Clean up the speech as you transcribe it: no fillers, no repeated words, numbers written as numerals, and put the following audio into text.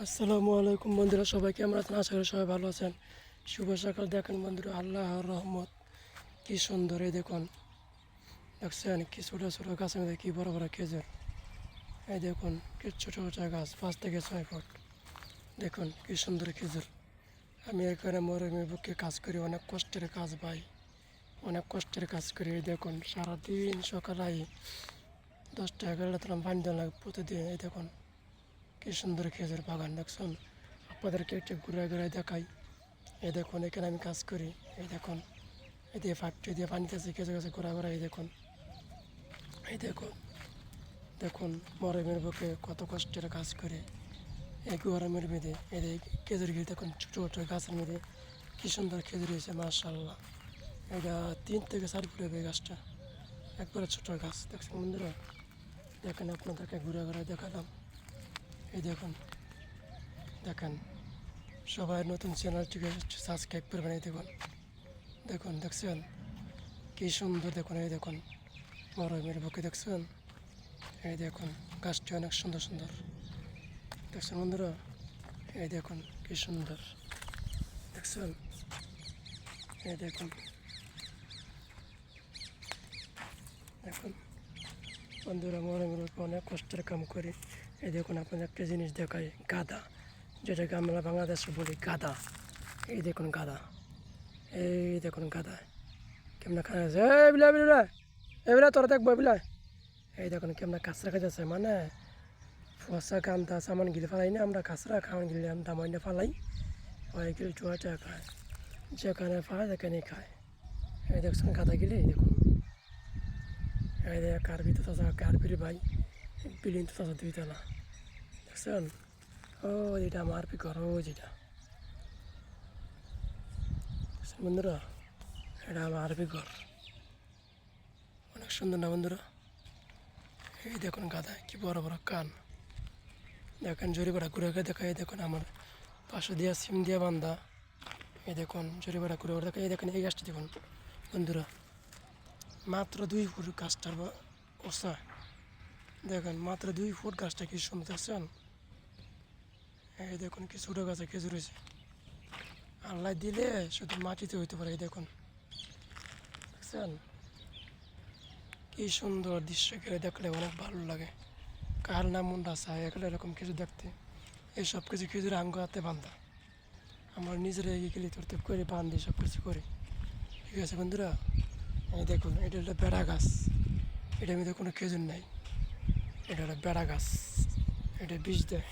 আসসালামু আলাইকুম বন্ধুরা, সবাই কেমন আছেন? আশা করি সবাই ভালো আছেন। শুভ সকাল। দেখেন বন্ধুরা, আল্লাহর রহমত, কি সুন্দর। এই দেখুন, দেখছেন কি ছোটো ছোটো গাছের মধ্যে কি বড় বড় খেজুর। এই দেখুন কি ছোটো ছোটো গাছ, 5 থেকে 6 ফুট। দেখুন কি সুন্দর খেজুর। আমি এখানে মরমের বুকে কাজ করি, অনেক কষ্টের কাজ ভাই, অনেক কষ্টের কাজ করি। এই দেখুন সারাদিন সকালে 10টা 11টা তলাম পানি দেওয়া লাগে প্রতিদিন। এই দেখুন কি সুন্দর খেজুর বাগান। দেখছেন, আপনাদেরকে একটু ঘুরে ঘুরে দেখাই। এই দেখুন এখানে আমি কাজ করি। এই দেখুন এই দিয়ে ফ্যাক্টরি দিয়ে পানিতে খেজুর গাছে ঘোরা ঘোরা। এই দেখুন, এই দেখুন, দেখুন মরমের বুকে কত কষ্টের কাজ করে এই গরমের মেয়েদের। এই খেজুর গিয়ে দেখুন ছোটো ছোটো গাছের মেয়েদে কি সুন্দর খেজুর হয়েছে, মাশাআল্লাহ। এটা 3 থেকে 4 ফুট হবে এই গাছটা, একবারে ছোটো গাছ। দেখছেন বন্ধুরা, দেখেন আপনাদেরকে ঘুরে ঘুরে দেখালাম। এই দেখুন, দেখেন সবাই নতুন চ্যানেলটিকে সাবস্ক্রাইব করবেন। এই দেখুন, দেখুন দেখছেন কি সুন্দর। দেখুন এই দেখুন মরমের বুকে, দেখছেন এই দেখুন গাছটি অনেক সুন্দর সুন্দর। দেখছেন বন্ধুরা, এই দেখুন কি সুন্দর। দেখছেন, এই দেখুন, দেখুন বন্ধুরা মরমের বুকে অনেক কষ্টের কাম করি। এই দেখুন আপনাদের একটা জিনিস দেখাই, গাদা, যেটাকে আমরা বাংলাদেশে বলি গাদা। এই দেখুন গাদা, এই দেখুন গাদা কেমন খাওয়া যাচ্ছে। এই বিলা বিলা, এই বিলা তোরা দেখবো বিলা। এই দেখুন কেমন কাঁচরা খাইতেছে, মানে ফসা কান্দা সামান গিলে ফালাই না, আমরা কাঁচরা খাওয়ান গিলে দামাইনে ফালাই, ওই গিলে চুয়াটা খায়, যেখানে পায় সেখানেই খায়। এই দেখছেন গাদা গিলে। এই দেখুন, এই দেখ কার্বি তো তাজা কার্বির ভাই, বিলিন তো তাজা 2 তলা। দেখছেন, ও এটা আমার পিকর, ও যেটা বন্ধুরা, এটা আমার আরবি ঘর। অনেক সুন্দর না বন্ধুরা? এই দেখুন গাদা কি বড় বড় কান। দেখেন জরিপাড়া ঘুরে ঘুরে দেখা। এই দেখুন আমার পাশে দিয়া সিম দিয়া বান্ধা। এই দেখুন জরিপাড়া ঘুরে ঘুরে দেখা। এই দেখেন এই গাছটা দেখুন বন্ধুরা, মাত্র 2 ফুট গাছটার ওসা। দেখেন মাত্র 2 ফুট গাছটা কি সুন্দর। দেখছেন, এই দেখুন কি ছোটো গাছে খেজুর হয়েছে। আল্লাহ দিলে শুধু মাটিতে হইতে পারে। এই দেখুন, দেখছেন কি সুন্দর দৃশ্য, কেউ দেখলে অনেক ভালো লাগে। কার নাম মনটা চায় এগুলো এরকম কিছু দেখতে। এই সব কিছু খেজুর আঙ্গ হাতে বান্ধা, আমার নিজের এগিয়ে গেলে তোর করে বান্ধি সব কিছু করি। ঠিক আছে বন্ধুরা, এই দেখুন এটা হলো বেড়া গাছ। এটার মধ্যে কোনো খেজুর নাই, এটা হলো বেড়া গাছ, এটা বিষ দেয়।